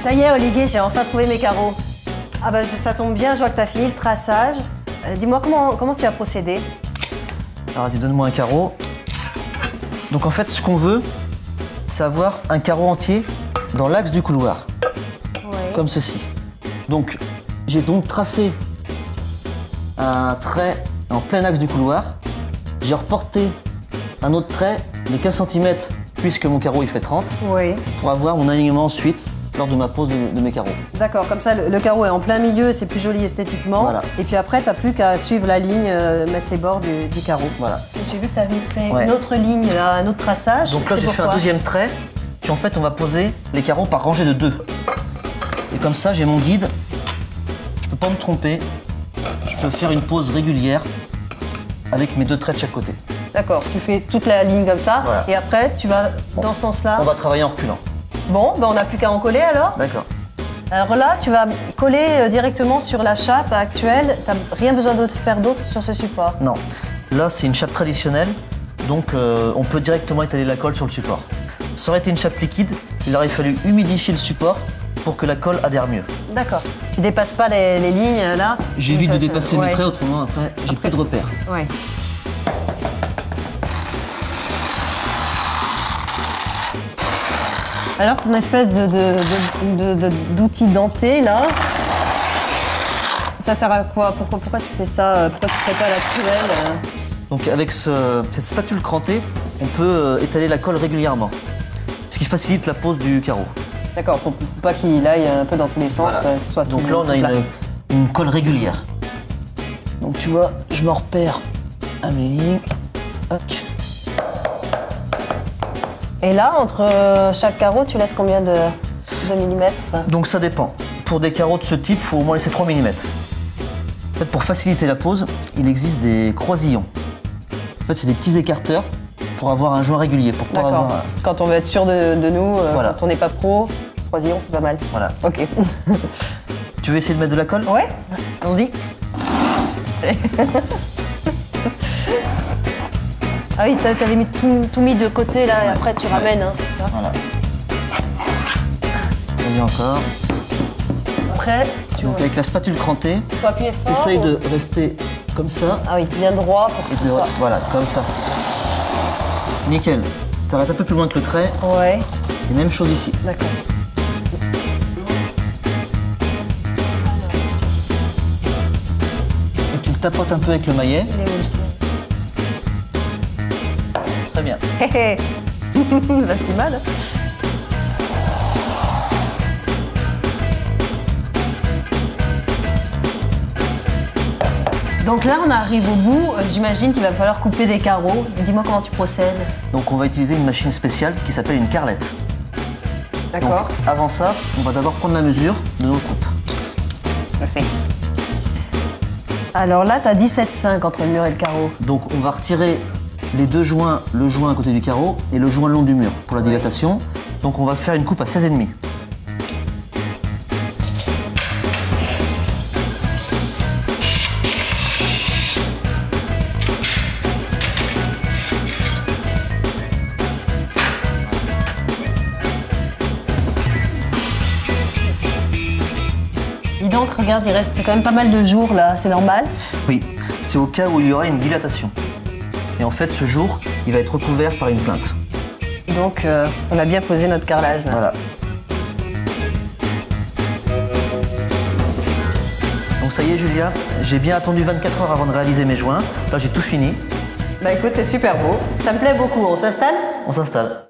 Ça y est, Olivier, j'ai enfin trouvé mes carreaux. Ah bah ça tombe bien, je vois que tu as fini le traçage. Dis-moi comment tu as procédé? Alors vas-y, donne-moi un carreau. Donc en fait, ce qu'on veut, c'est avoir un carreau entier dans l'axe du couloir. Ouais. Comme ceci. Donc, j'ai donc tracé un trait en plein axe du couloir. J'ai reporté un autre trait de 15 cm, puisque mon carreau il fait 30, Oui. pour avoir mon alignement ensuite lors de ma pose de mes carreaux. D'accord, comme ça le carreau est en plein milieu, c'est plus joli esthétiquement. Voilà. Et puis après, tu n'as plus qu'à suivre la ligne, mettre les bords du carreau. Voilà. J'ai vu que tu avais fait Ouais. une autre ligne, là, un autre traçage. Donc là, j'ai fait un deuxième trait. Puis en fait, on va poser les carreaux par rangée de 2. Et comme ça, j'ai mon guide. Je peux pas me tromper. Je peux faire une pose régulière avec mes 2 traits de chaque côté. D'accord, tu fais toute la ligne comme ça. Voilà. Et après, tu vas dans ce sens-là. On va travailler en reculant. Bon, ben on n'a plus qu'à en coller alors. D'accord. Alors là, tu vas coller directement sur la chape actuelle. Tu n'as rien besoin de faire d'autre sur ce support. Non. Là, c'est une chape traditionnelle. Donc, on peut directement étaler la colle sur le support. Ça aurait été une chape liquide. Il aurait fallu humidifier le support pour que la colle adhère mieux. D'accord. Tu dépasses pas les lignes là. J'évite Ça, de dépasser ouais. mes traits, autrement après, j'ai plus de repères. Ouais. Alors ton espèce d'outil denté là, ça sert à quoi? Pourquoi tu fais ça? Pourquoi tu ne fais pas la truelle? Donc avec cette spatule crantée, on peut étaler la colle régulièrement. Ce qui facilite la pose du carreau. D'accord, pour pas qu'il aille un peu dans tous les sens, Voilà. qu'il soit Donc tout là, on a plat. une colle régulière. Donc tu vois, je me repère à mes lignes. Hop. Et là, entre chaque carreau, tu laisses combien de millimètres? Donc ça dépend. Pour des carreaux de ce type, il faut au moins laisser 3 mm. En fait, pour faciliter la pose, il existe des croisillons. En fait, c'est des petits écarteurs pour avoir un joint régulier. Pour pas D'accord. avoir... Quand on veut être sûr de nous, Voilà. quand on n'est pas pro, croisillon, c'est pas mal. Voilà. Ok. Tu veux essayer de mettre de la colle? Ouais, allons-y. Ah oui, t'avais mis tout mis de côté là, et après tu ramènes, hein, c'est ça? Voilà. Vas-y encore. Après, Donc avec la spatule crantée, il faut appuyer fort. t'essayes de rester comme ça. Ah oui, bien droit pour que ce soit... Voilà, comme ça. Nickel. Tu t'arrêtes un peu plus loin que le trait. Ouais, Et même chose ici. d'accord. Et tu le tapotes un peu avec le maillet. Il est où le son? Très bien. Hé hé. Bah, c'est mal. Hein. Donc là, on arrive au bout. J'imagine qu'il va falloir couper des carreaux. Dis-moi comment tu procèdes. Donc on va utiliser une machine spéciale qui s'appelle une carlette. D'accord. Donc, avant ça, on va d'abord prendre la mesure de nos coupes. Parfait. Alors là, tu as 17,5 entre le mur et le carreau. Donc on va retirer les 2 joints, le joint à côté du carreau et le joint le long du mur pour la dilatation. Donc on va faire une coupe à 16,5. Et donc, regarde, il reste quand même pas mal de jours là, c'est normal. Oui, c'est au cas où il y aura une dilatation. Et en fait, ce jour, il va être recouvert par une plinthe. Donc, on a bien posé notre carrelage. Là. Voilà. Donc ça y est, Julia, j'ai bien attendu 24 heures avant de réaliser mes joints. Là, j'ai tout fini. Bah écoute, c'est super beau. Ça me plaît beaucoup. On s'installe ? On s'installe.